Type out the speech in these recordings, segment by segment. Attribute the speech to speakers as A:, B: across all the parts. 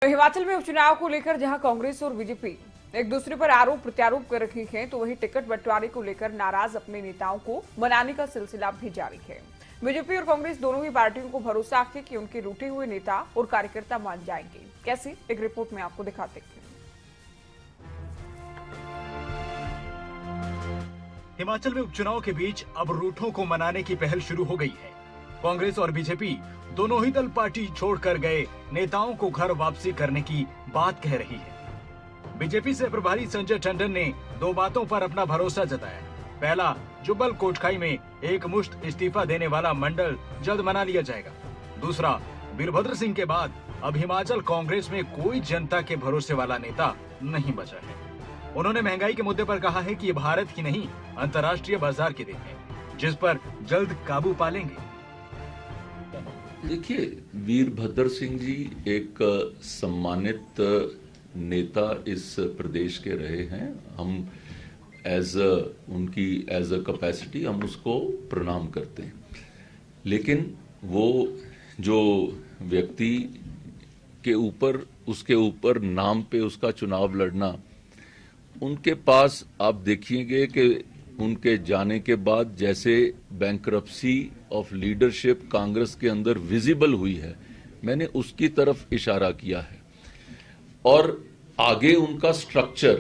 A: हिमाचल में उपचुनाव को लेकर जहां कांग्रेस और बीजेपी एक दूसरे पर आरोप प्रत्यारोप कर रही है, तो वहीं टिकट बंटवारे को लेकर नाराज अपने नेताओं को मनाने का सिलसिला भी जारी है। बीजेपी और कांग्रेस दोनों ही पार्टियों को भरोसा है कि उनके रूठे हुए नेता और कार्यकर्ता मान जाएंगे। कैसे, एक रिपोर्ट में आपको दिखाते हैं।
B: हिमाचल में उपचुनाव के बीच अब रूठों को मनाने की पहल शुरू हो गई है। कांग्रेस और बीजेपी दोनों ही दल पार्टी छोड़कर गए नेताओं को घर वापसी करने की बात कह रही है। बीजेपी से प्रभारी संजय टंडन ने दो बातों पर अपना भरोसा जताया। पहला, जुब्बल कोटखाई में एक मुश्त इस्तीफा देने वाला मंडल जल्द मना लिया जाएगा। दूसरा, वीरभद्र सिंह के बाद अब हिमाचल कांग्रेस में कोई जनता के भरोसे वाला नेता नहीं बचा है। उन्होंने महंगाई के मुद्दे पर कहा है कि ये भारत की नहीं, अंतर्राष्ट्रीय बाजार की देन है, जिस पर जल्द काबू पा लेंगे।
C: देखिए, वीरभद्र सिंह जी एक सम्मानित नेता इस प्रदेश के रहे हैं। हम उनकी एज अ कैपेसिटी हम उसको प्रणाम करते हैं। लेकिन वो जो व्यक्ति के ऊपर उसके ऊपर नाम पे उसका चुनाव लड़ना, उनके पास आप देखिएंगे कि उनके जाने के बाद जैसे बैंक्रप्सी ऑफ लीडरशिप कांग्रेस के अंदर विजिबल हुई है, मैंने उसकी तरफ इशारा किया है। और आगे उनका स्ट्रक्चर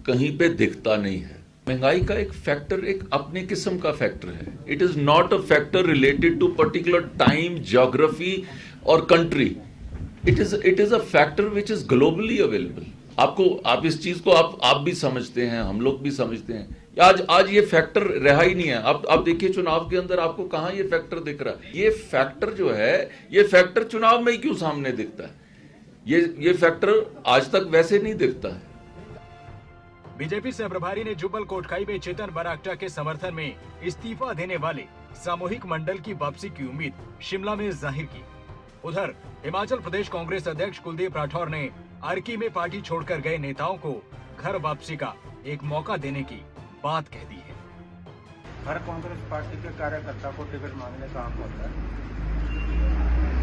C: कहीं पे दिखता नहीं है। महंगाई का एक फैक्टर एक अपने किस्म का फैक्टर है। It is not a factor related to particular time, geography और कंट्री। It is a factor which is globally available. आप इस चीज को आप भी समझते हैं, हम लोग भी समझते हैं। आज ये फैक्टर रहा ही नहीं है। आप देखिए चुनाव के अंदर आपको कहां ये फैक्टर दिख रहा है। ये फैक्टर जो है, ये फैक्टर चुनाव में ही क्यों सामने दिखता है? ये फैक्टर आज तक वैसे नहीं दिखता है।
B: बीजेपी से प्रभारी ने जुब्बल कोटखाई में चेतन बरागटा के समर्थन में इस्तीफा देने वाले सामूहिक मंडल की वापसी की उम्मीद शिमला में जाहिर की। उधर हिमाचल प्रदेश कांग्रेस अध्यक्ष कुलदीप राठौर ने अर्की में पार्टी छोड़कर गए नेताओं को घर वापसी का एक मौका देने की बात कह दी है।
D: हर कांग्रेस पार्टी के कार्यकर्ता को टिकट मांगने का हक होता है,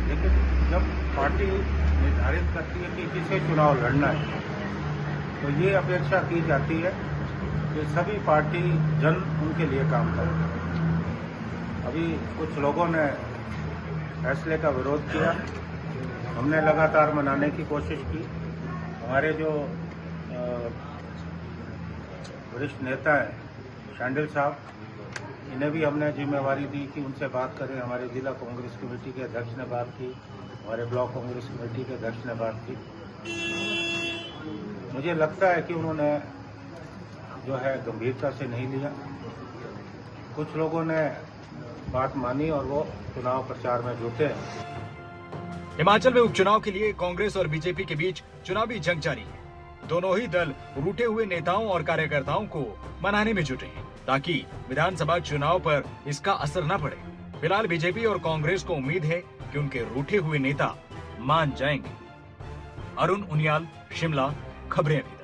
D: लेकिन जब पार्टी निर्धारित करती है कि किसे चुनाव लड़ना है, तो ये अपेक्षा की जाती है कि सभी पार्टी जन उनके लिए काम करे। अभी कुछ लोगों ने फैसले का विरोध किया, हमने लगातार मनाने की कोशिश की। हमारे जो वरिष्ठ नेता हैं शांडिल साहब, इन्हें भी हमने जिम्मेवारी दी कि उनसे बात करें। हमारे जिला कांग्रेस कमेटी के अध्यक्ष ने बात की, हमारे ब्लॉक कांग्रेस कमेटी के अध्यक्ष ने बात की। मुझे लगता है कि उन्होंने जो है गंभीरता से नहीं लिया। कुछ लोगों ने बात मानी और वो चुनाव प्रचार में जुटे हैं।
B: हिमाचल में उपचुनाव के लिए कांग्रेस और बीजेपी के बीच चुनावी जंग जारी है। दोनों ही दल रूठे हुए नेताओं और कार्यकर्ताओं को मनाने में जुटे हैं, ताकि विधानसभा चुनाव पर इसका असर न पड़े। फिलहाल बीजेपी और कांग्रेस को उम्मीद है कि उनके रूठे हुए नेता मान जाएंगे। अरुण उनियाल, शिमला, खबरें अभी तक।